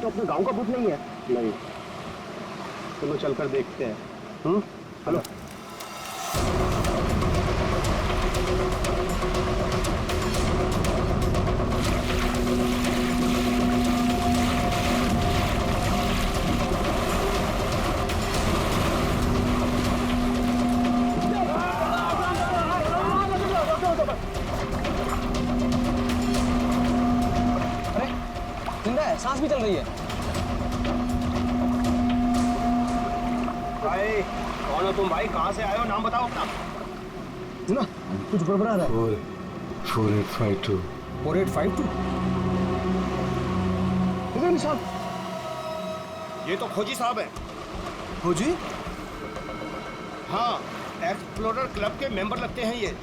तो अपने गांव का भूत नहीं है? नहीं, चलो चलकर देखते हैं। हेलो। सांस भी चल रही है। भाई कौन हो तुम भाई? कहाँ से आए हो? नाम बताओ अपना। सुना कुछ गड़बड़ा रहा है। 4852 4852 साहब, ये तो खोजी साहब है। खोजी? हाँ, एक्सप्लोरर क्लब के मेंबर लगते हैं ये।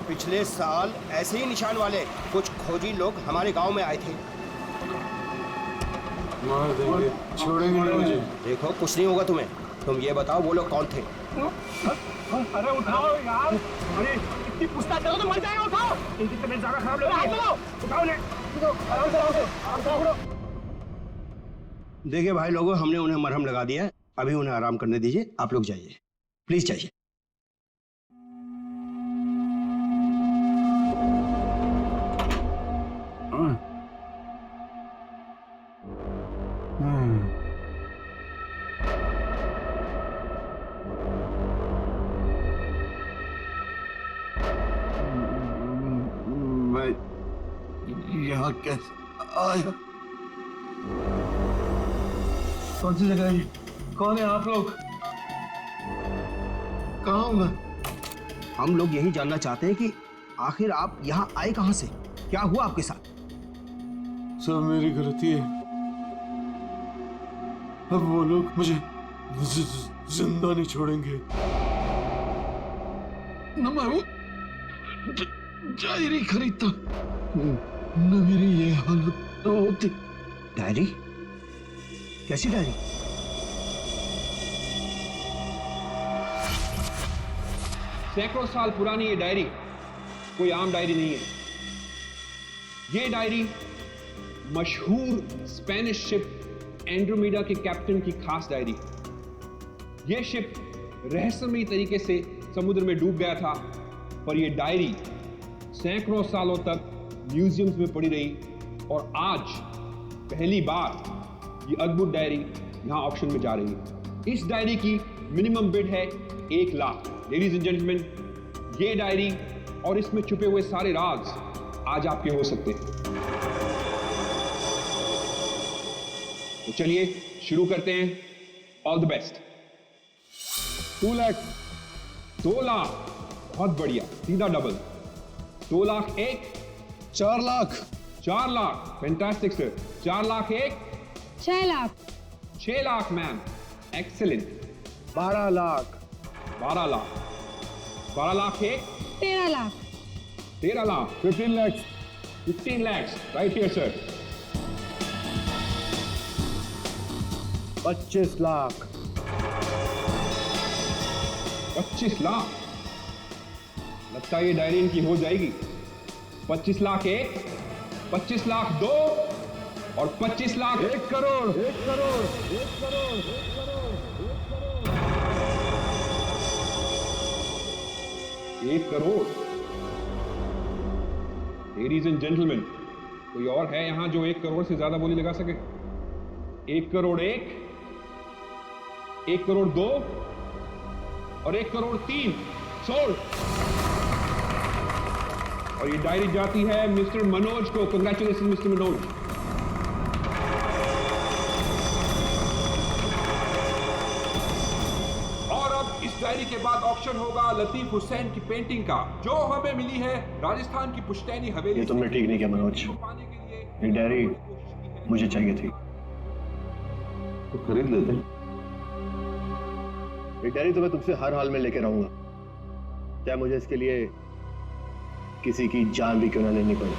पिछले साल ऐसे ही निशान वाले कुछ खोजी लोग हमारे गांव में आए थे। मार देंगे, छोड़ेंगे नहीं मुझे। देखो कुछ नहीं होगा तुम्हें। तुम ये बताओ वो लोग कौन थे? अरे उठाओ यार, अरे इतनी पूछताछ करो तो मर जाएगा। उठाओ, इनकी तबीयत ज्यादा खराब लग रही है। उठाओ ने, आराम से उठाओ। देखिए भाई लोगों, हमने उन्हें मरहम लगा दिया है, अभी उन्हें आराम करने दीजिए। आप लोग जाइए, प्लीज जाइए। मैं यहाँ कैसे आया? कौन सी जगह है? कौन है आप लोग? कहाँ हूँ मैं? हम लोग यही जानना चाहते हैं कि आखिर आप यहाँ आए कहाँ से? क्या हुआ आपके साथ? सब मेरी गलती है। अब वो लोग मुझे जिंदा नहीं छोड़ेंगे। न मैं वो डायरी खरीदता, न मेरी ये हालत न होती। डायरी? कैसी डायरी? सैकड़ों साल पुरानी ये डायरी कोई आम डायरी नहीं है। ये डायरी मशहूर स्पेनिश शिप एंड्रोमेडा के कैप्टन की खास डायरी है। यह शिप रहस्यमयी तरीके से समुद्र में डूब गया था, पर यह डायरी सैकड़ों सालों तक म्यूजियम्स में पड़ी रही और आज पहली बार ये अद्भुत डायरी यहां ऑक्शन में जा रही है। इस डायरी की मिनिमम बिड है 1 लाख। लेडीज एंड जेंटलमैन, ये डायरी और इसमें छुपे हुए सारे राज आज आपके हो सकते हैं। तो चलिए शुरू करते हैं। All the best. 2 lakh, 2 lakh, बहुत बढ़िया, सीधा double. 2 lakh 1, 4 lakh, 4 lakh, fantastic sir. 4 lakh 1, 6 lakh, 6 lakh ma'am, excellent. 12 lakh, 12 lakh, 12 lakh 1, 13 lakh, 13 lakh, 15 lakh, 15 lakh, right here sir. 25 lakh, 25 lakh. लगता है ये डायरी इनकी हो जाएगी। 25 लाख 1, 25 लाख 2 और 25 lakh 1 crore, 1 crore, 1 crore, 1 crore, 1 crore. Ladies and gentleman, कोई और है यहां जो 1 करोड़ से ज्यादा बोली लगा सके? 1 करोड़ 1, 1 करोड़ 2 और 1 करोड़ 3 सोल्ड। और ये डायरी जाती है मिस्टर मनोज को। Congratulation mister Manoj. और अब इस डायरी के बाद ऑक्शन होगा लतीफ हुसैन की पेंटिंग का, जो हमें मिली है राजस्थान की पुश्तैनी हवेली। ये तुमने ठीक नहीं किया मनोज। पाने के लिए ये डायरी मुझे चाहिए थी। तो खरीद लेते। ये डायरी तो मैं तुमसे हर हाल में लेके रहूंगा, चाहे मुझे इसके लिए किसी की जान भी क्यों ना लेनी पड़े।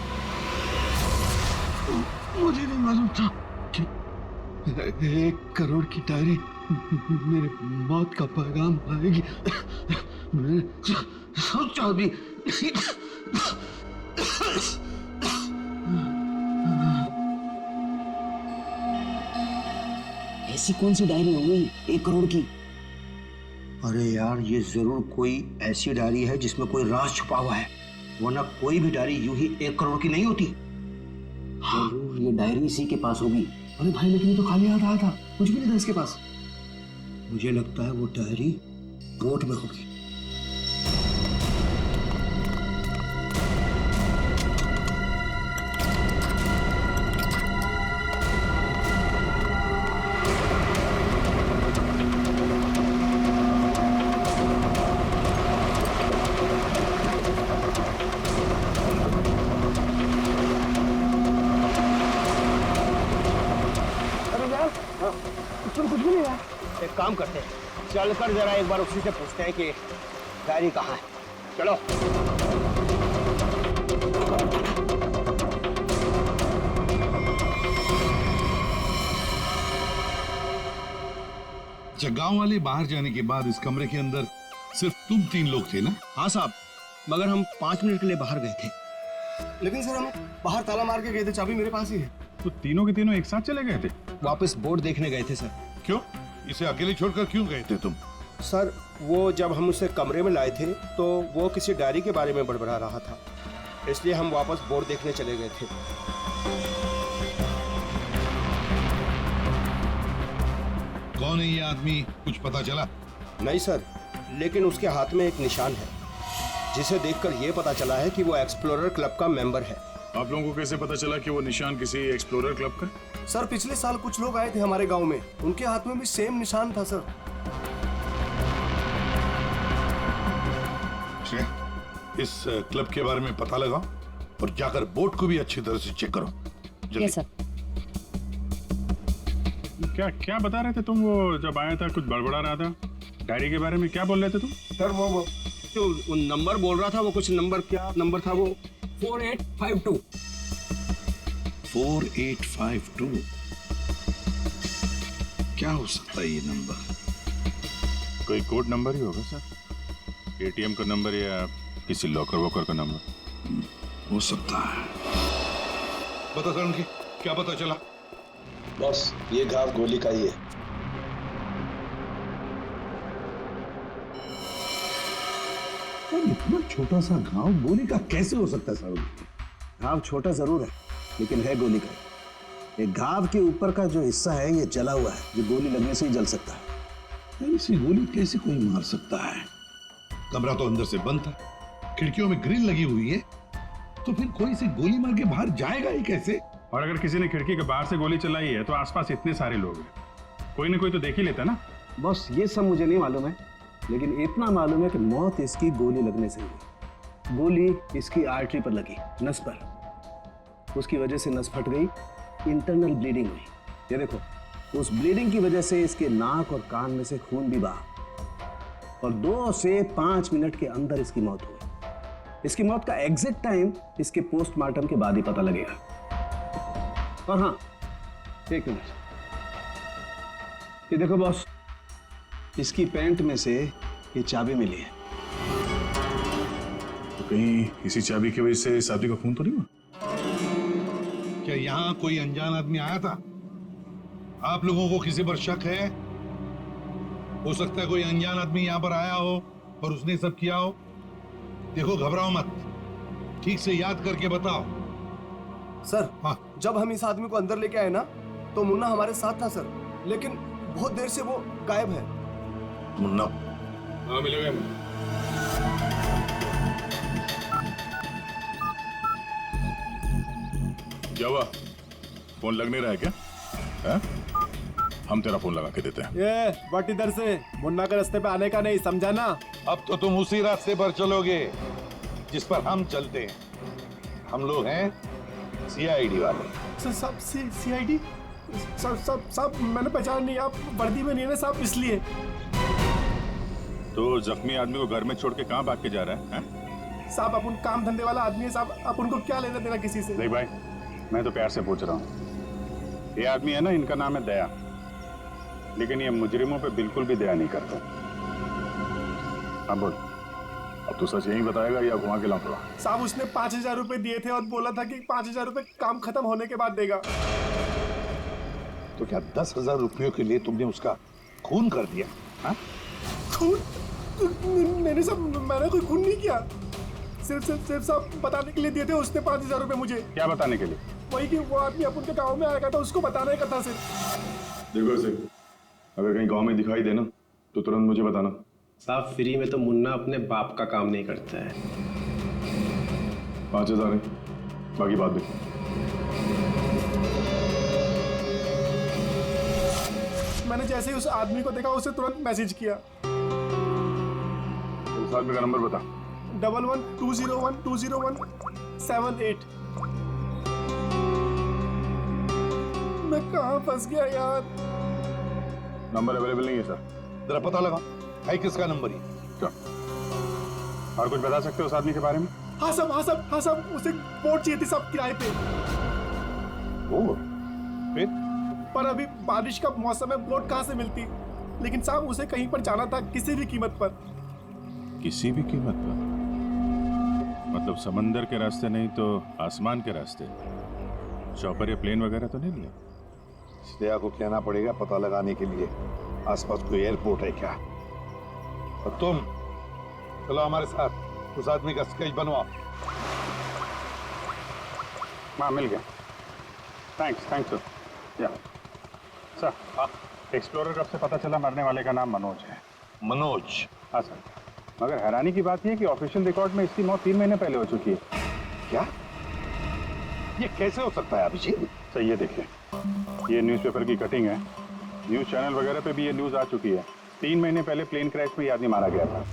मुझे नहीं मालूम था कि 1 करोड़ की डायरी मेरे मौत का पैगाम लाएगी। मैंने सोचा भी नहीं। ऐसी कौन सी डायरी हो गई 1 करोड़ की? अरे यार, ये जरूर कोई ऐसी डायरी है जिसमें कोई राज छुपा हुआ है, वरना कोई भी डायरी यूं ही 1 करोड़ की नहीं होती। जरूर ये डायरी इसी के पास होगी। अरे भाई लेकिन ये तो खाली हाथ आया था, कुछ भी नहीं था इसके पास। मुझे लगता है वो डायरी बोट में होगी। कुछ भी नहीं है। एक काम करते हैं, चलकर जरा एक बार उसी से पूछते हैं कि डायरी कहाँ है। चलो। अच्छा, गांव वाले बाहर जाने के बाद इस कमरे के अंदर सिर्फ तुम 3 लोग थे ना? हाँ साहब, मगर हम 5 मिनट के लिए बाहर गए थे। लेकिन सर हम बाहर ताला मार के गए थे, चाबी मेरे पास ही है। तो तीनों के तीनों एक साथ चले गए थे? वापस बोर्ड देखने गए थे सर। क्यों? इसे अकेले छोड़कर क्यों गए थे तुम? सर, वो जब हम उसे कमरे में लाए थे तो वो किसी डायरी के बारे में बड़बड़ा रहा था, इसलिए हम वापस बोर्ड देखने चले गए थे। कौन है ये आदमी, कुछ पता चला? नहीं सर, लेकिन उसके हाथ में एक निशान है जिसे देखकर ये पता चला है कि वो एक्सप्लोरर क्लब का मेंबर है। आप लोगों को कैसे पता चला कि वो निशान किसी एक्सप्लोरर क्लब का? सर पिछले साल कुछ लोग आए थे हमारे गांव में, उनके हाथ में भी सेम निशान था सर। इस क्लब के बारे में पता लगाओ और जाकर बोट को भी अच्छी तरह से चेक करो। Yes sir. क्या क्या बता रहे थे तुम? वो जब आया था कुछ बड़बड़ा रहा था, डायरी के बारे में क्या बोल रहे थे तुम? सर वो जो नंबर बोल रहा था, वो कुछ नंबर, क्या नंबर था वो? 4852। 4852 क्या हो सकता है ये नंबर? कोई कोड नंबर ही होगा सर, एटीएम का नंबर या किसी लॉकर वॉकर का नंबर। हो सकता है। बता करण की क्या पता चला? बस ये घाव गोली का ही है। इतना छोटा सा घाव गोली का कैसे हो सकता है साहब? घाव छोटा जरूर है, लेकिन है गोली का। ये घाव के ऊपर का जो हिस्सा है ये जला हुआ है, जो गोली लगने से ही जल सकता है। इसी गोली कैसे कोई मार सकता है? कमरा तो अंदर से बंद था, खिड़कियों में ग्रिल लगी हुई है, तो फिर कोई से गोली मार के बाहर जाएगा ही कैसे? और अगर किसी ने खिड़की के बाहर से गोली चलाई है तो आसपास इतने सारे लोग हैं, कोई ना कोई तो देख ही लेता ना। बस ये सब मुझे नहीं मालूम है, लेकिन इतना मालूम है कि मौत इसकी गोली लगने से हुई। गोली इसकी आर्टरी पर लगी, नस पर। उसकी वजह से नस फट गई, इंटरनल ब्लीडिंग हुई। ये देखो, उस ब्लीडिंग की वजह से इसके नाक और कान में से खून भी बहा और 2 से 5 मिनट के अंदर इसकी मौत हुई। इसकी मौत का एग्जैक्ट टाइम इसके पोस्टमार्टम के बाद ही पता लगेगा। और हाँ, 1 मिनट, ये देखो बॉस, इसकी पैंट में से ये चाबी मिली है। तो कहीं इसी चाबी की वजह से शादी का खून तो नहीं हुआ? क्या यहाँ कोई अनजान आदमी आया था? आप लोगों को किसी पर शक है? हो सकता है कोई अनजान आदमी यहाँ पर आया हो और उसने सब किया हो। देखो, घबराओ मत, ठीक से याद करके बताओ। सर हाँ, जब हम इस आदमी को अंदर लेके आए ना, तो मुन्ना हमारे साथ था सर, लेकिन बहुत देर से वो गायब है। मुन्ना? हाँ, मिलेगा। क्या हुआ? फोन लग नहीं रहा है क्या? है? हम तेरा फोन लगा के देते हैं। ये बट इधर से, मुन्ना के रास्ते पे आने का नहीं, समझा ना? अब तो तुम उसी रास्ते पर चलोगे जिस पर हम चलते हैं। हम लोग हैं सीआईडी वाले। सब सीआईडी? सब मैंने पहचान नहीं, आप वर्दी में नहीं है ना साहब, इसलिए। तो जख्मी आदमी को घर में छोड़ के कहाँ भाग के जा रहा है? साहब अपन काम धंधे वाला आदमी है साहब, आप उनको क्या लेना देना किसी से? नहीं भाई, मैं तो प्यार से पूछ रहा हूँ। ये आदमी है ना, इनका नाम है दया, लेकिन ये मुजरिमों पे बिल्कुल भी दया नहीं करता। हाँ बोल, अब तो सच यही बताएगा या घुमा के लाऊंगा? साहब उसने 5000 रुपए दिए थे और बोला था कि 5000 रुपए काम खत्म होने के बाद देगा। तो क्या 10,000 रुपयों के लिए तुमने उसका खून कर दिया? हाँ? खून? नहीं साहब, मैंने कोई खून नहीं किया। सिर्फ साहब बताने के लिए दिए थे उसने 5,000 रुपए मुझे। क्या बताने के लिए? वही कि वो आदमी अपन के गाँव में आएगा था, उसको बताने का था सिर्फ। देखो से अगर कहीं गांव में दिखाई देना तो तुरंत मुझे बताना। साहब फ्री में तो मुन्ना अपने बाप का काम नहीं करता है। 5,000 है, बाकी बात देख। मैंने जैसे ही उस आदमी को देखा उसे तुरंत मैसेज किया। उस आदमी का नंबर बता। 1120120178। मैं कहाँ फंस गया यार। नंबर अवेलेबल नहीं है सर। जरा पता लगा है किसका नंबर ही। क्या और कुछ बता सकते हो उस आदमी के बारे में? हाँ साहब, उसे बोट चाहिए थी साहब किराए पे। ओ, फिर पर अभी बारिश का मौसम है, बोट कहाँ से मिलती? लेकिन साहब उसे कहीं पर जाना था किसी भी कीमत पर। किसी भी कीमत पर? मतलब समंदर के रास्ते नहीं तो आसमान के रास्ते? चॉपर या प्लेन वगैरह तो नहीं लिया? श्रेया को कहना पड़ेगा पता लगाने के लिए आसपास कोई एयरपोर्ट है क्या। और तुम चलो हमारे साथ, उस आदमी का स्केच बनवाओ। हाँ मिल गया। Thanks sir. या सर, हाँ एक्सप्लोरर कब से पता चला मरने वाले का नाम मनोज है। मनोज? हाँ सर, मगर हैरानी की बात यह है कि ऑफिशियल रिकॉर्ड में इसकी मौत 3 महीने पहले हो चुकी है। क्या? ये कैसे हो सकता है अभिजीत? सर ये देखिए, ये न्यूज़पेपर की कटिंग है। न्यूज़ चैनल वगैरह पे भी ये न्यूज़ आ चुकी है। 3 महीने पहले प्लेन क्रैश में ये आदमी मारा गया था।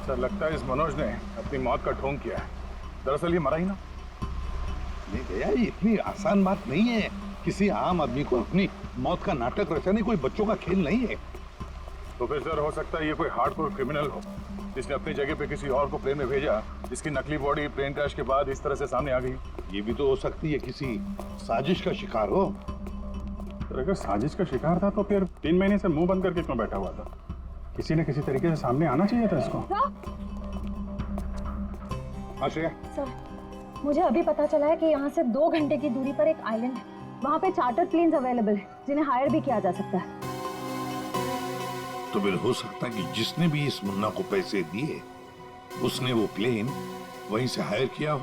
सर लगता है इस मनोज ने अपनी मौत का ढोंग किया है। दरअसल ये मरा ही ना। नहीं भैया, ये इतनी आसान बात नहीं है। किसी आम आदमी को अपनी मौत का नाटक रचाने कोई बच्चों का खेल नहीं है। तो फिर सर हो सकता है ये कोई हार्डकोर क्रिमिनल हो जिसने अपनी जगह पे किसी और को प्लेन में भेजा, जिसकी नकली बॉडी प्लेन क्रैश के बाद इस तरह से सामने आ गई। ये भी तो हो सकती है किसी साजिश का शिकार हो। तो अगर साजिश का शिकार था तो फिर 3 महीने से मुंह बंद करके क्यों बैठा हुआ था? किसी न किसी तरीके से सामने आना चाहिए था इसको। हाँ श्रेया। सर, मुझे अभी पता चला है कि यहाँ से 2 घंटे की दूरी पर एक आइलैंड है। वहाँ पे चार्टर प्लेन्स अवेलेबल है जिन्हें हायर भी किया जा सकता है। तो फिर हो सकता है कि जिसने भी इस मुन्ना को पैसे दिए उसने वो प्लेन वहीं से हायर किया हो।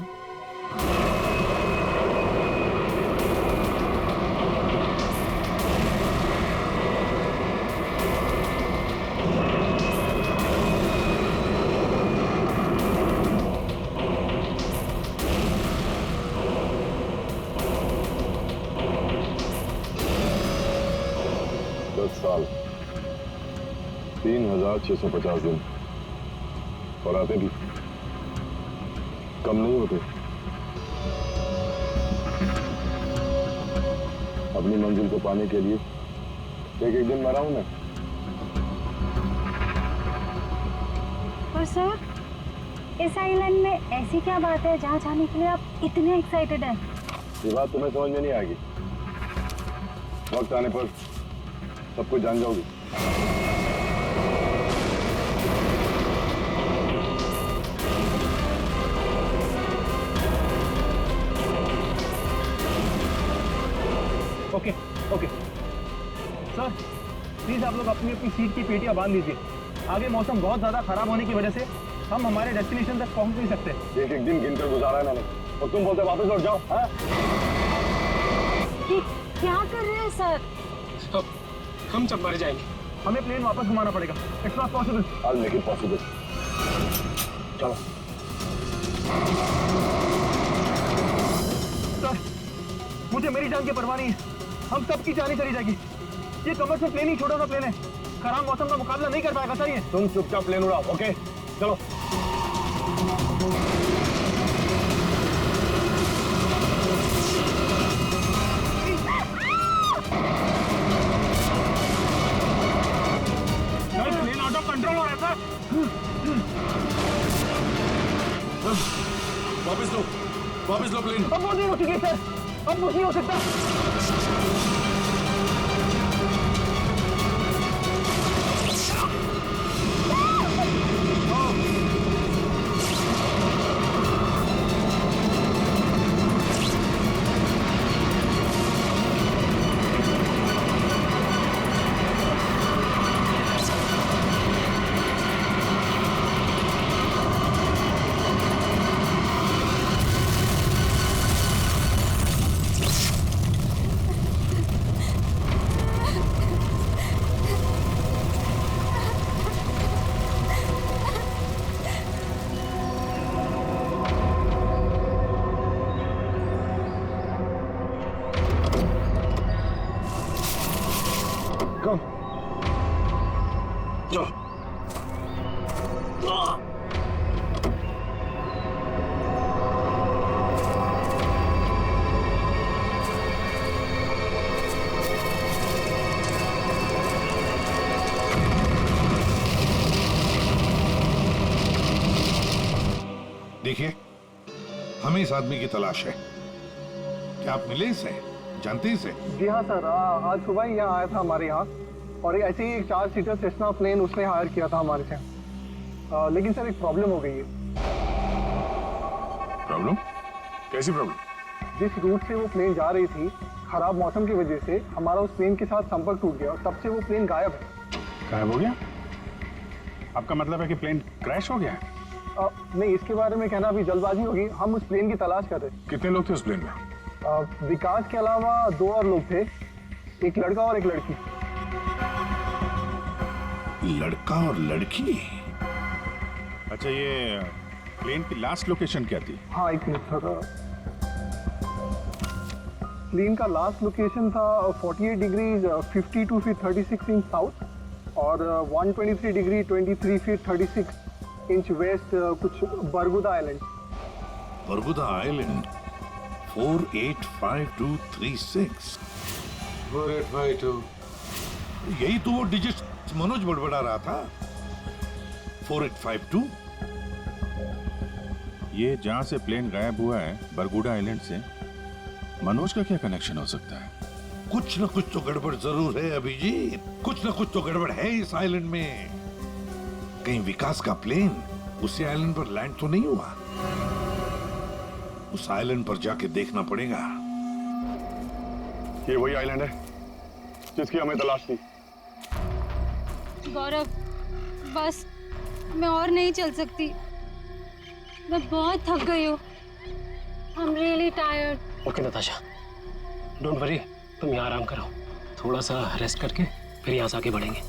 साल 3,650 दिन और आते भी कम नहीं होते। अपनी मंजिल को पाने के लिए एक दिन मरा हूं मैं। और सर, इस आइलैंड में ऐसी क्या बात है जहाँ जाने के लिए आप इतने एक्साइटेड हैं? ये बात तुम्हें समझ में नहीं आएगी। वक्त आने पर सब कुछ जान जाओगी। ओके सर, प्लीज आप लोग अपनी अपनी सीट की पेटियां बांध लीजिए। आगे मौसम बहुत ज्यादा खराब होने की वजह से हम हमारे डेस्टिनेशन तक पहुंच नहीं सकते। एक दिन गिनकर गुजारा है मैंने और तुम बोलते वापस लौट जाओ। हाँ? क्या कर रहे हैं सर? हम सब मर जाएंगे। हमें प्लेन वापस घुमाना पड़ेगा। It's not possible. I'll make it possible। चलो। सर, मुझे मेरी जान की परवाह नहीं है। हम सबकी जान ही चली जाएगी। ये कमर्शियल प्लेन ही छोटा सा प्लेन है, खराब मौसम का मुकाबला नहीं कर पाएगा सर ये। तुम चुपचाप प्लेन उड़ाओ। ओके चलो। प्लेन आउट ऑफ कंट्रोल हो रहा है सर। वापस लो प्लेन। अब वो नहीं हो चुकी सर, अब वो नहीं हो सकता। कम चलो। देखिए, हमें इस आदमी की तलाश है। क्या आप मिले इसे? जानते हैं इसे? जी हाँ सर, आज सुबह ही यहाँ आया था हमारे यहाँ, और ऐसे ही एक 4 सीटर सेस्ना प्लेन उसने हायर किया था हमारे से। लेकिन सर एक प्रॉब्लम हो गई है। प्रॉब्लम? कैसी प्रॉब्लम? जिस रूट से वो प्लेन जा रही थी, खराब मौसम की वजह से हमारा उस प्लेन के साथ संपर्क टूट गया और तब से वो प्लेन गायब है। गायब हो गया? आपका मतलब है कि प्लेन क्रैश हो गया है? नहीं, इसके बारे में कहना अभी जल्दबाजी होगी। हम उस प्लेन की तलाश कर रहे थे। कितने लोग थे उस प्लेन में? विकास के अलावा 2 और लोग थे, एक लड़का और एक लड़की। लड़का और लड़की? अच्छा, ये प्लेन की लास्ट लोकेशन क्या थी? हाँ, एक मिनट सर। प्लेन का लास्ट लोकेशन था 48 डिग्री 52 फीट 36 इंच साउथ और 123 डिग्री 23 फीट 36 इंच वेस्ट, कुछ बरगुदा आइलैंड। बरगुदा आइलैंड 485236। 4852। यही तो वो डिजिट मनोज बड़बड़ा रहा था। 4852। ये जहां से प्लेन गायब हुआ है, बरगुडा आइलैंड से, मनोज का क्या कनेक्शन हो सकता है? कुछ न कुछ तो गड़बड़ जरूर है अभिजीत, कुछ न कुछ तो गड़बड़ है इस आइलैंड में। कहीं विकास का प्लेन उसी आइलैंड पर लैंड तो नहीं हुआ? उस आइलैंड पर जाके देखना पड़ेगा। ये वही आइलैंड है जिसकी हमें तलाश थी। गौरव, बस मैं और नहीं चल सकती, मैं बहुत थक गई हूँ। I am really tired. Okay Natasha, don't worry, तुम यहाँ आराम करो, थोड़ा सा रेस्ट करके फिर यहाँ से आगे बढ़ेंगे।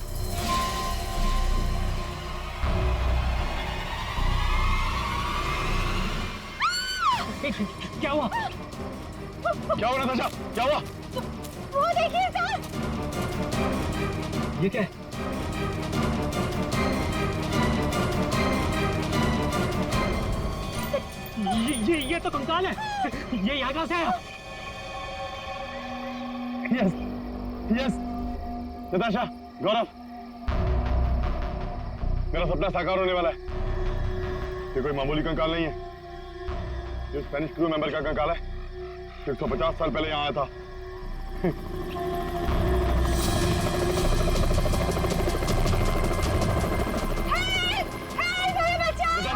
क्या हुआ? क्या हुआ नताशा? क्या हुआ? वो देखिए सर। ये क्या है? ये तो कंकाल है। ये यहाँ कहाँ से आया? यस यस नताशा, गौरव, मेरा सपना साकार होने वाला है। ये कोई मामूली कंकाल नहीं है, ये स्पेनिश क्रू मेंबर का कंकाल है। 150 साल पहले यहाँ आया था।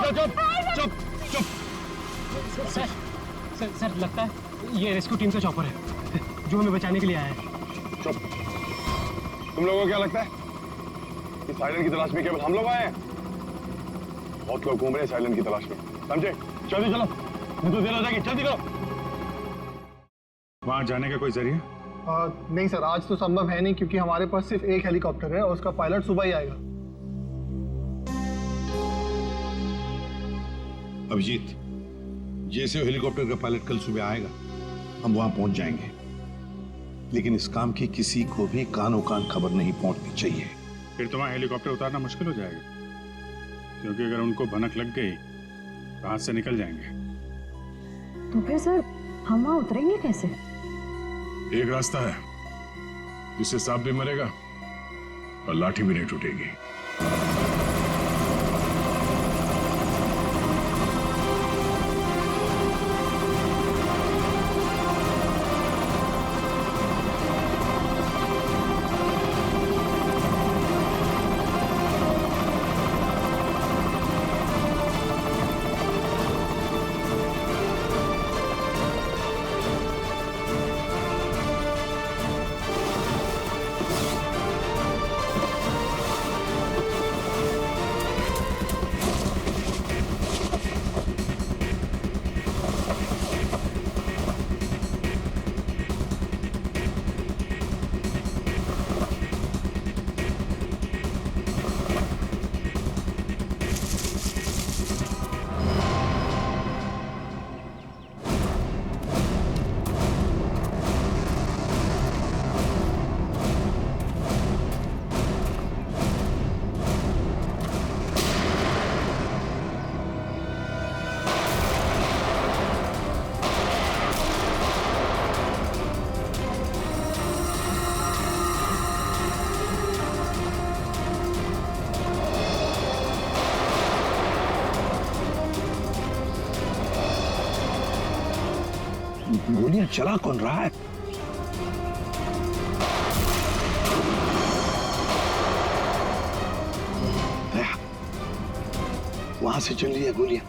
चुप चुप चुप। सर लगता है ये रेस्क्यू टीम का चॉपर है जो हमें बचाने के लिए आया है। चुप। तुम लोगों को क्या लगता है इस आइलैंड की तलाश में केवल हम लोग आए हैं? बहुत लोग घूम रहे हैं इस आइलैंड की तलाश में, समझे? जल्दी चलो, नहीं तो देर हो जाएगी। जल्दी करो। वहां जाने का कोई जरिया? नहीं सर, आज तो संभव है नहीं क्योंकि हमारे पास सिर्फ एक हेलीकॉप्टर है और उसका पायलट सुबह ही आएगा। अभिजीत, जैसे हेलीकॉप्टर का पायलट कल सुबह आएगा हम वहां पहुंच जाएंगे, लेकिन इस काम की किसी को भी कानो कान खबर नहीं पहुंचनी चाहिए। फिर तो वहां हेलीकॉप्टर उतारना मुश्किल हो जाएगा, क्योंकि अगर उनको भनक लग गई तो हाथ से निकल जाएंगे। तो फिर सर हम वहाँ उतरेंगे कैसे? एक रास्ता है जिससे सांप भी मरेगा और लाठी भी नहीं टूटेगी। गोलियां चला कौन रहा है? वहां से चल रही है गोलियां।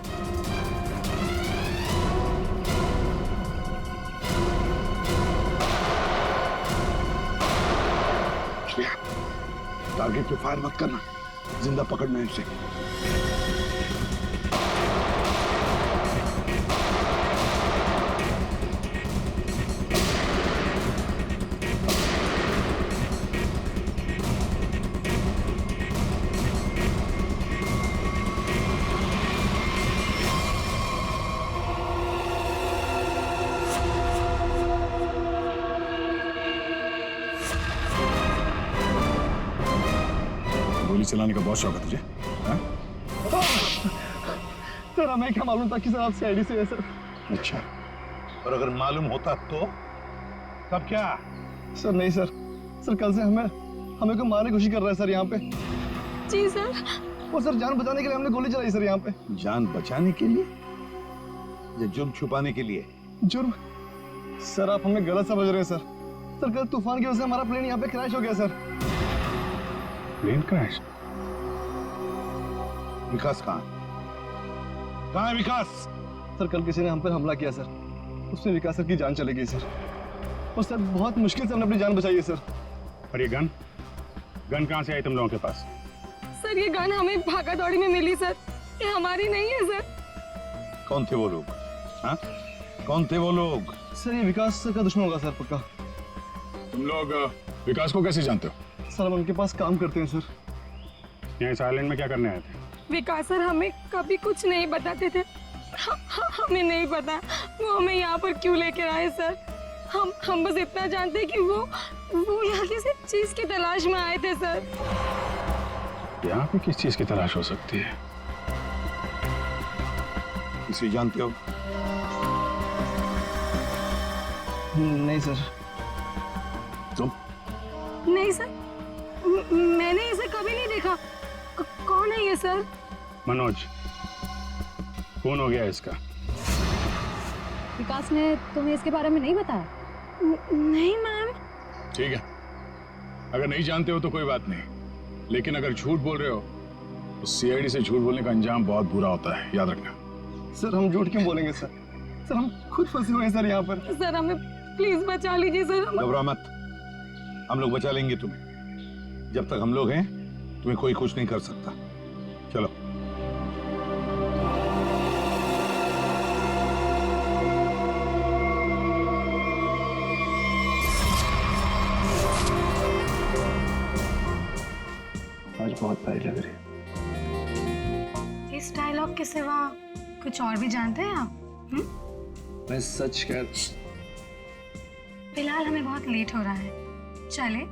टारगेट पे फायर मत करना, जिंदा पकड़ना है उसे। गोली चलाने का बहुत शौक है तुझे, हाँ? सर हमें क्या मालूम था कि सर आप सीआईडी से है सर। अच्छा, और अगर मालूम होता तो तब क्या? सर नहीं सर, सर कल से हमें को मारने की कोशिश कर रहा है सर यहाँ पे। जी सर। वो सर जान बचाने के लिए हमने गोली चलाई सर यहाँ पे। जान बचाने के लिए या जुर्म छुपाने के लिए? जुर्म? सर आप हमें गलत समझ रहे हैं सर। सर कल तूफान की वजह से हमारा प्लेन यहाँ पे क्रैश हो गया सर। Plane crash? विकास कहाँ है विकास? सर कल किसी ने हम पर हमला किया सर, उसमें विकास सर की जान चली गई सर। और सर बहुत मुश्किल से हमने अपनी जान बचाई है सर। और ये गन कहाँ से आई तुम लोगों के पास? सर ये गन हमें भागा दौड़ी में मिली सर, ये हमारी नहीं है सर। कौन थे वो लोग? हाँ, कौन थे वो लोग? सर ये विकास सर का दुश्मन होगा सर पक्का। तुम लोग विकास को कैसे जानते हो? सर हम उनके पास काम करते हैं सर। यहाँ इस आइलैंड में क्या करने आए थे? विकास सर हमें कभी कुछ नहीं बताते थे। हमें नहीं पता वो हमें यहाँ पर क्यों लेकर आए सर। हम बस इतना जानते हैं कि वो यहाँ किसी चीज की तलाश में आए थे सर। यहाँ पे किस चीज की तलाश हो सकती है? इसे जानते हो? नहीं सर। तुम? नहीं सर, मैंने इसे कभी नहीं देखा। कौन है ये सर? मनोज, कौन हो गया इसका? विकास ने तुम्हें इसके बारे में नहीं बताया? नहीं मैम। ठीक है, अगर नहीं जानते हो तो कोई बात नहीं, लेकिन अगर झूठ बोल रहे हो तो सीआईडी से झूठ बोलने का अंजाम बहुत बुरा होता है, याद रखना। सर हम झूठ क्यों बोलेंगे सर? सर हम खुद फंसे हुए हैं सर यहाँ पर। सर हमें प्लीज बचा लीजिए सर। घबरा मत, हम लोग बचा लेंगे तुम्हें। जब तक हम लोग हैं तुम्हें कोई कुछ नहीं कर सकता। चलो। आज बहुत प्यारी लग रही है। इस डायलॉग के सिवा कुछ और भी जानते हैं आप? मैं सच कह। फिलहाल हमें बहुत लेट हो रहा है, चले?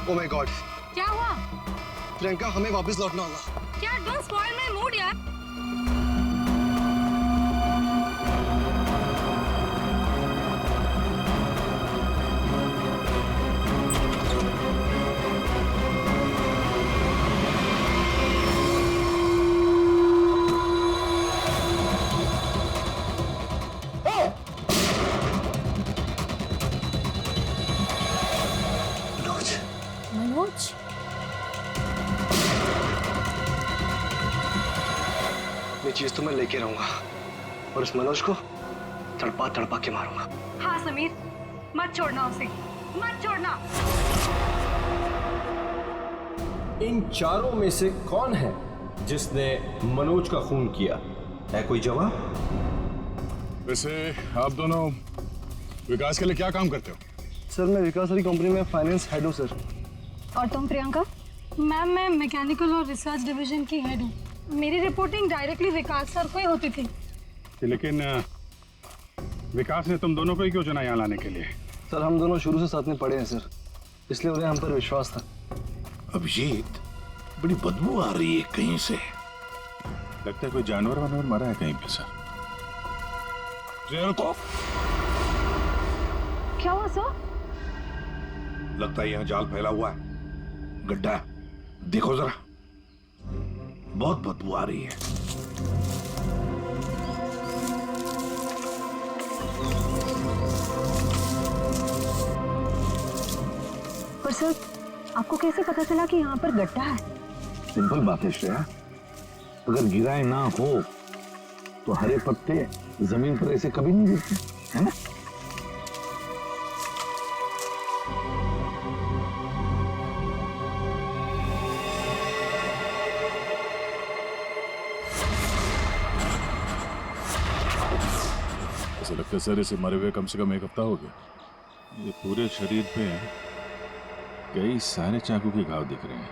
Oh my God! क्या हुआ? प्रियंका हमें वापस लौटना होगा। क्या डोंट स्पॉइल माय मूड यार। मनोज, ये चीज तो मैं लेके रहूंगा और इस मनोज को तड़पा तड़पा के मारूंगा। हाँ समीर, मत छोड़ना उसे, मत छोड़ना। इन चारों में से कौन है जिसने मनोज का खून किया, है कोई जवाब? वैसे आप दोनों विकास के लिए क्या काम करते हो? सर मैं विकास वाली कंपनी में फाइनेंस हेड हूँ सर। और तुम प्रियंका? मैम मैं मैकेनिकल और रिसर्च डिवीजन की हेड हूँ। मेरी रिपोर्टिंग डायरेक्टली विकास सर को ही होती थी। लेकिन विकास ने तुम दोनों को ही क्यों चुना यहाँ लाने के लिए? सर हम दोनों शुरू से साथ में पढ़े हैं सर, इसलिए उन्हें हम पर विश्वास था। अभिजीत, बड़ी बदबू आ रही है कहीं से। लगता है कोई जानवर वानवर मरा है कहीं पे सर। को क्या हुआ सर? लगता है यहाँ जाल फैला हुआ है, गड्ढा है। देखो जरा, बहुत बदबू आ रही है। पर सर आपको कैसे पता चला कि यहाँ पर गड्ढा है? सिंपल बात है श्रेया, अगर गिराए ना हो तो हरे पत्ते जमीन पर ऐसे कभी नहीं गिरते, है ना? ऐसा लगता है सर इसे मरे हुए कम से कम 1 हफ्ता हो गया। ये पूरे शरीर पे कई सारे चाकू के घाव दिख रहे हैं।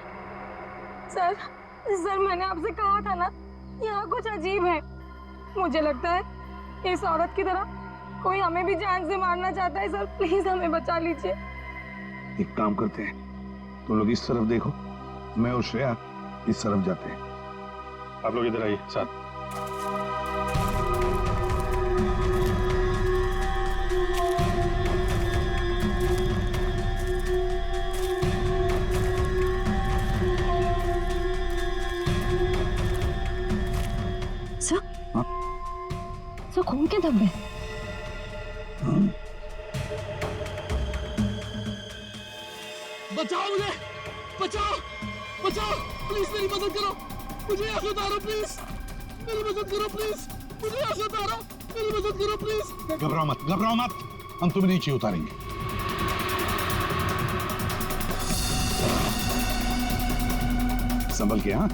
सर मैंने आपसे कहा था ना, यहाँ कुछ अजीब है। मुझे लगता है इस औरत की तरह कोई हमें भी जान से मारना चाहता है। सर प्लीज हमें बचा लीजिए। एक काम करते हैं, तुम लोग इस तरफ देखो, मैं और श्रेया इस तरफ जाते हैं। आप लोग इधर आइए साथ। सर खून के धब्बे। बचाओ मुझे, बचाओ, बचाओ, प्लीज मेरी मदद करो, मुझे यहाँ से उतारो प्लीज, मेरी मदद करो प्लीज, मुझे यहाँ से उतारो, मेरी मदद करो प्लीज। घबराओ मत, घबराओ मत, हम तुम्हें नीचे उतारेंगे। संभल के। हाँ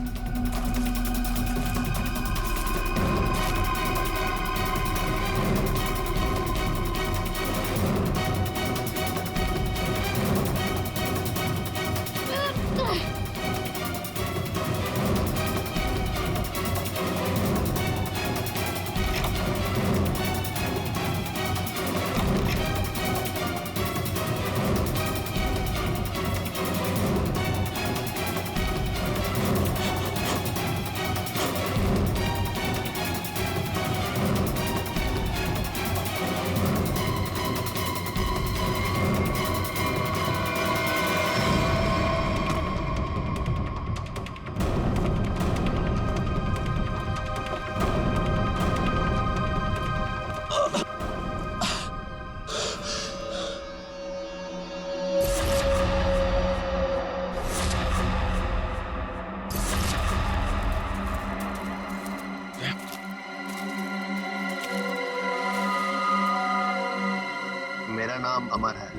मेरा नाम अमर है,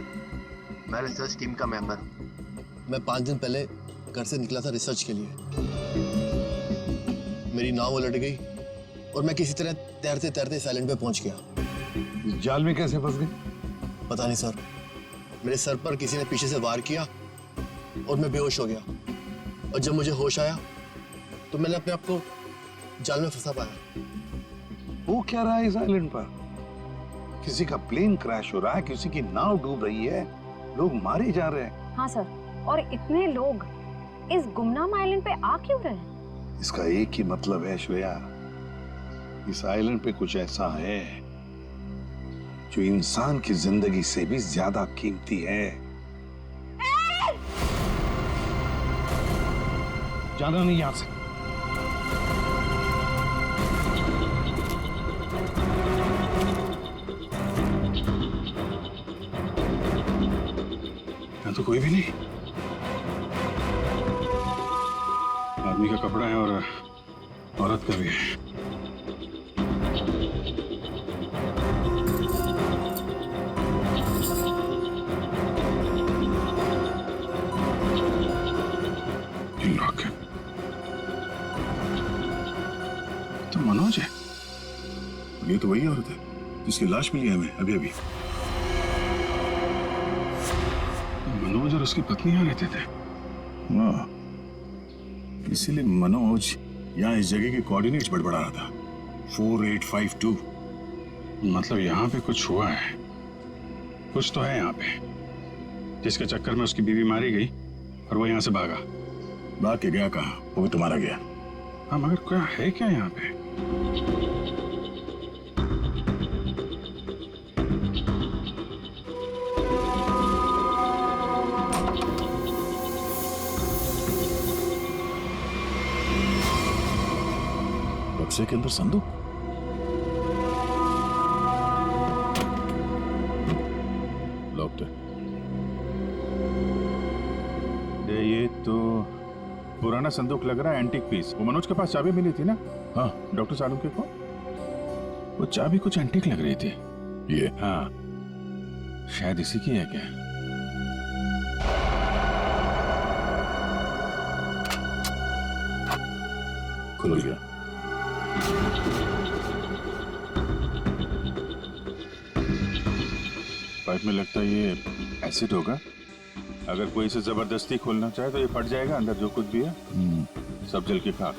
मैं रिसर्च टीम का मेंबर हूँ। मैं 5 दिन पहले घर से निकला था रिसर्च के लिए। मेरी नाव उलट गई और मैं किसी तरह तैरते तैरते इस आइलैंड पे पहुंच गया। जाल में कैसे फंस गए? पता नहीं सर, मेरे सर पर किसी ने पीछे से वार किया और मैं बेहोश हो गया। और जब मुझे होश आया तो मैंने अपने आप को जाल में फंसा पाया। वो क्या रहा है इस आइलैंड पर? किसी का प्लेन क्रैश हो रहा है, किसी की नाव डूब रही है, लोग मारे जा रहे हैं। हाँ सर, और इतने लोग इस गुमनाम आइलैंड पे आ क्यों रहे हैं? इसका एक ही मतलब है श्रेया, इस आइलैंड पे कुछ ऐसा है जो इंसान की जिंदगी से भी ज्यादा कीमती है। जाना नहीं यहां से। यहाँ तो कोई भी नहीं। आदमी का कपड़ा है और औरत का भी है। तो वही औरत है जिसकी लाश मिली है हमें अभी अभी। मनोज और उसकी पत्नी यहाँ रहते थे। हाँ, इसीलिए मनोज यहाँ इस जगह के कोऑर्डिनेट्स बड़बड़ा रहा था। 4852। मतलब यहाँ पे कुछ हुआ है, कुछ तो है यहाँ पे, जिसके चक्कर में उसकी बीवी मारी गई और वो यहाँ से भागा। भाग के गया कहाँ? वो भी तुम्हारा गया। हाँ, मगर क्या है क्या यहाँ पे? बक्से के अंदर संदूक। लॉक्ड है। ये तो पुराना संदूक लग रहा है, एंटीक पीस। वो मनोज के पास चाबी मिली थी ना? हाँ, डॉक्टर सालुंके को वो चाबी कुछ एंटीक लग रही थी। ये? हाँ, शायद इसी की है क्या? खुल गया। पाइप में लगता है ये एसिड होगा। अगर कोई इसे जबरदस्ती खोलना चाहे तो ये फट जाएगा। अंदर जो कुछ भी है सब जल के खाक।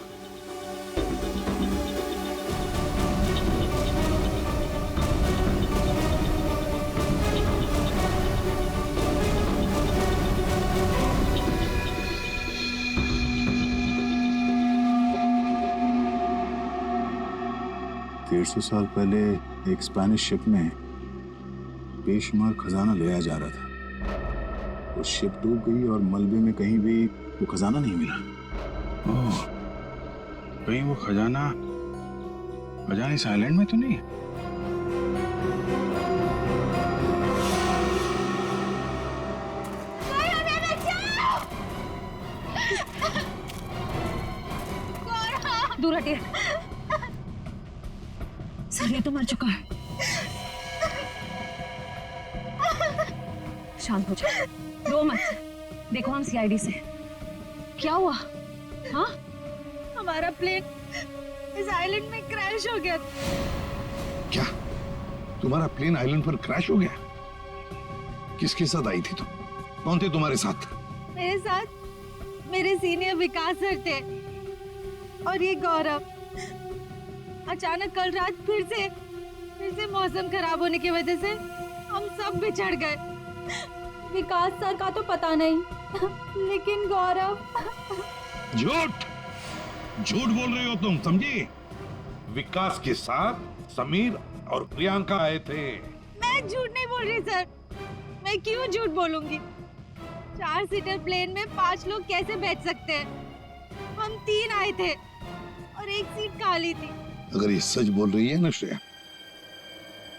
सौ साल पहले एक स्पेनिश शिप में बेशुमार खजाना ले आया जा रहा था। वो शिप डूब गई और मलबे में कहीं भी वो खजाना नहीं मिला। ओह, कहीं वो खजाना इस आइलैंड में तो नहीं है? दूर हटिए। सर, ये तो मर चुका है। शांत हो जाओ, रो मत। देखो हम सीआईडी से। क्या हुआ? हाँ, हमारा प्लेन इस आइलैंड में क्रैश हो गया। क्या तुम्हारा प्लेन आइलैंड पर क्रैश हो गया? किसके साथ आई थी तुम? कौन थे तुम्हारे साथ? मेरे साथ मेरे सीनियर विकास सर थे और ये गौरव। अचानक कल रात फिर से मौसम खराब होने की वजह से हम सब बिछड़ गए। विकास सर का तो पता नहीं, लेकिन गौरव। झूठ बोल रही हो तुम, समझी? विकास के साथ समीर और प्रियंका आए थे। मैं झूठ नहीं बोल रही सर। मैं क्यों झूठ बोलूंगी? 4 सीटर प्लेन में 5 लोग कैसे बैठ सकते हैं? हम 3 आए थे और एक सीट खाली थी। अगर ये सच बोल रही है ना श्रेया,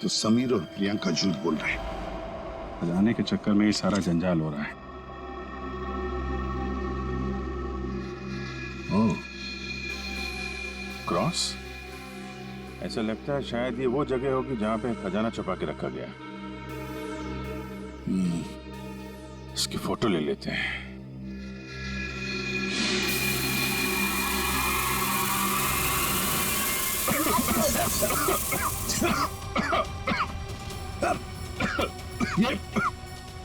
तो समीर और प्रियंका झूठ बोल रहे हैं। खजाने के चक्कर में ये सारा जंजाल हो रहा है। ओह, क्रॉस? ऐसा लगता है शायद ये वो जगह होगी जहां पे खजाना छुपा के रखा गया। इसकी फोटो ले लेते हैं। ये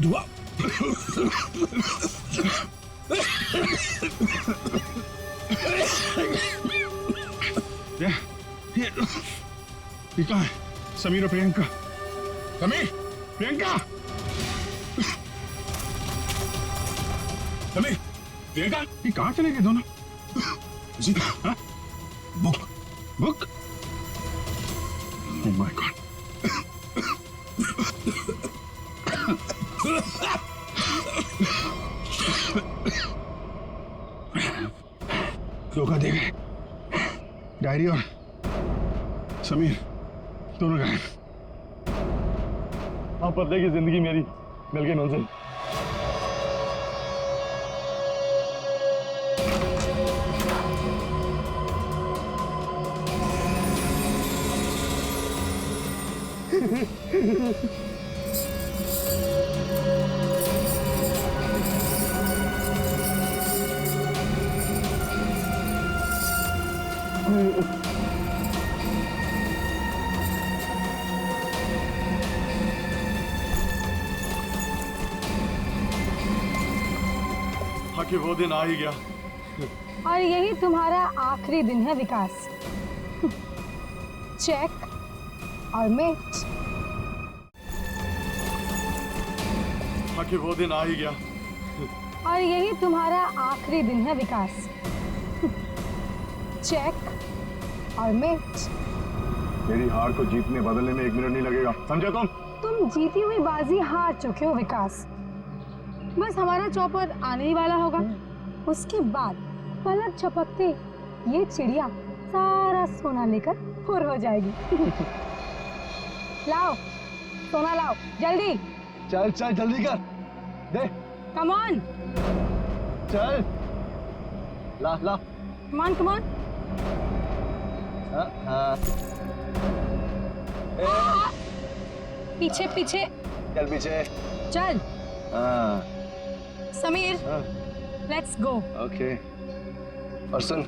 दुआ ये कहाँ है? समीर और प्रियंका। समीर, प्रियंका, समीर, प्रियंका, ये कहाँ चले गए दोनों? जी, हाँ? बुक? Oh my God. धोखा दे गए। डायरी और समीर दोनों गए। आप पर्दे की जिंदगी मेरी मिल गई मंजिल। आखिर वो दिन आ ही गया। और यही तुम्हारा आखिरी दिन है विकास। चेक और मेट। आखिर वो दिन आ ही गया। और यही तुम्हारा आखिरी दिन है विकास। चेक और मेट। मेरी हार को जीतने बदलने में 1 मिनट नहीं लगेगा, समझे तुम जीती हुई बाजी हार चुके हो विकास। बस हमारा चौपर आने ही वाला होगा। उसके बाद पलक झपकते ये चिड़िया सारा सोना लेकर फुर हो जाएगी। लाओ सोना लाओ जल्दी। चल चल जल्दी कर दे। Come on. चल ला ला। Come on come on. पीछे पीछे। चल पीछे चल। हाँ समीर लेट्स गो। ओके। और सुन,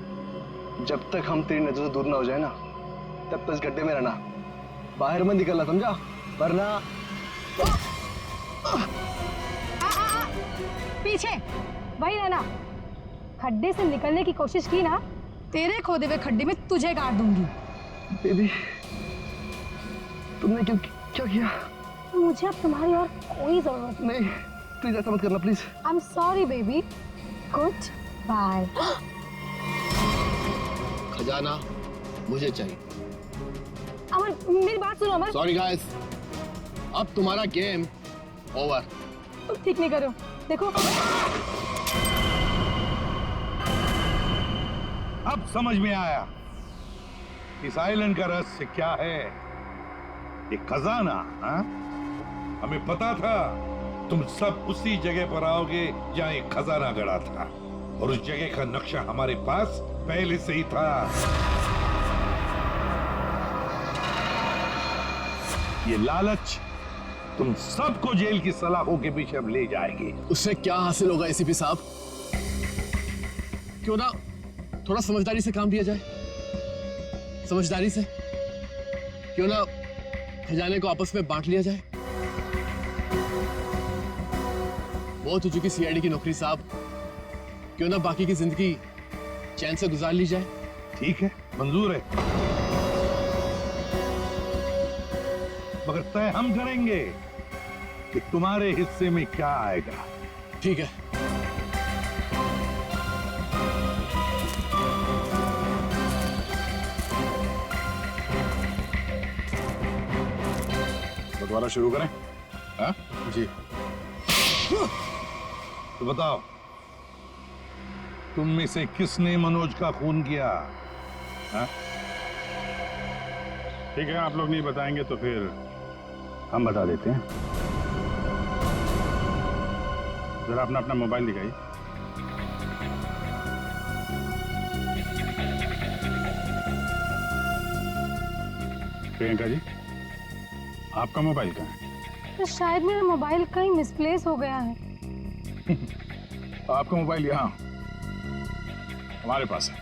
जब तक हम तेरी नजर से दूर ना हो जाए ना, तब तक इस गड्ढे में रहना, बाहर मत निकलना, समझा? वरना पीछे वही रहना। खड्डे से निकलने की कोशिश की ना, तेरे खोदे हुए खड्डे में तुझे गाड़ दूंगी। बेबी तुमने क्या किया? मुझे अब तुम्हारी और कोई जरूरत नहीं, प्लीज ऐसा मत करना please. I am sorry baby. Good bye. खजाना मुझे चाहिए। अमर मेरी बात सुनो अमर। सॉरी गाइस, अब तुम्हारा गेम ओवर। तुम ठीक नहीं कर रहे हो, देखो। अब समझ में आया इस आइलैंड का रहस्य क्या है। ये खजाना, हाँ? हमें पता था तुम सब उसी जगह पर आओगे जहां एक खजाना गड़ा था, और उस जगह का नक्शा हमारे पास पहले से ही था। ये लालच तुम सबको जेल की सलाखों के पीछे अब ले जाएगी। उससे क्या हासिल होगा एसीपी साहब? क्यों ना थोड़ा समझदारी से काम लिया जाए। समझदारी से क्यों ना खजाने को आपस में बांट लिया जाए। बहुत हो चुकी सीआईडी की नौकरी साहब, क्यों ना बाकी की जिंदगी चैन से गुजार ली जाए। ठीक है, मंजूर है, मगर तय हम करेंगे कि तुम्हारे हिस्से में क्या आएगा। ठीक है। बंटवारा शुरू करें? हाँ? जी। तो बताओ, तुम में से किसने मनोज का खून किया? हाँ? ठीक है, आप लोग नहीं बताएंगे तो फिर हम बता देते हैं। जरा अपना अपना मोबाइल दिखाइए। प्रियंका जी, आपका मोबाइल कहाँ है? तो शायद मेरा मोबाइल कहीं मिसप्लेस हो गया है। आपका मोबाइल यहाँ हमारे पास है।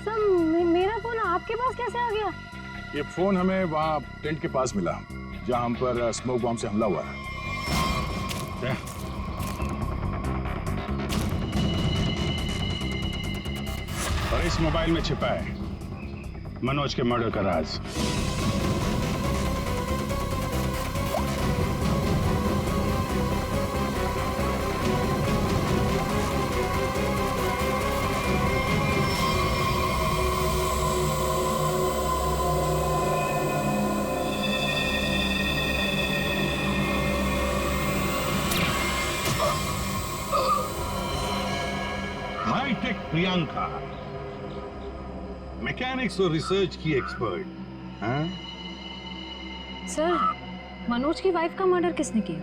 सर मेरा फोन आपके पास कैसे आ गया? ये फोन हमें वहाँ टेंट के पास मिला जहाँ हम पर स्मोक बॉम्ब से हमला हुआ है। और इस मोबाइल में छिपा है मनोज के मर्डर का राज। हाईटेक प्रियंका, मैकेनिक्स और रिसर्च की एक्सपर्ट। हाँ? सर, मनोज की वाइफ का मर्डर किसने किया?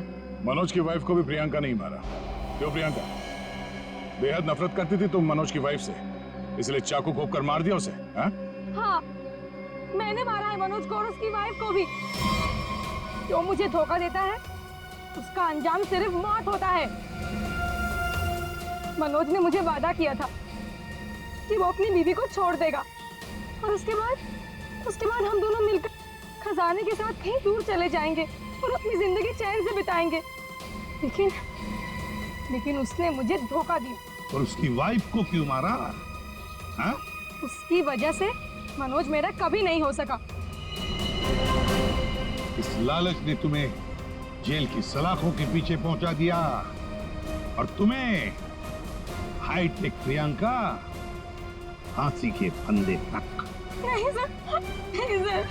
मनोज की वाइफ को भी प्रियंका नहीं मारा। क्यों प्रियंका? बेहद नफरत करती थी तुम मनोज की वाइफ से, इसलिए चाकू घोंप कर मार दिया उसे? हाँ? हाँ, मैंने मारा है मनोज को और उसकी वाइफ को भी। जो मुझे धोखा देता है उसका अंजाम सिर्फ मौत होता है। मनोज ने मुझे वादा किया था कि वो अपनी बीवी को छोड़ देगा, और उसके बाद हम दोनों मिलकर खजाने के साथ कहीं दूर चले जाएंगे और अपनी जिंदगी चैन से बिताएंगे। लेकिन उसने मुझे धोखा दिया। और उसकी वाइफ को क्यों मारा? हाँ? उसकी वजह से मनोज मेरा कभी नहीं हो सका। इस लालच ने तुम्हें जेल की सलाखों के पीछे पहुंचा दिया और तुम्हें हाईटेक प्रियंका फांसी के फंदे तक। नहीं सर, नहीं सर।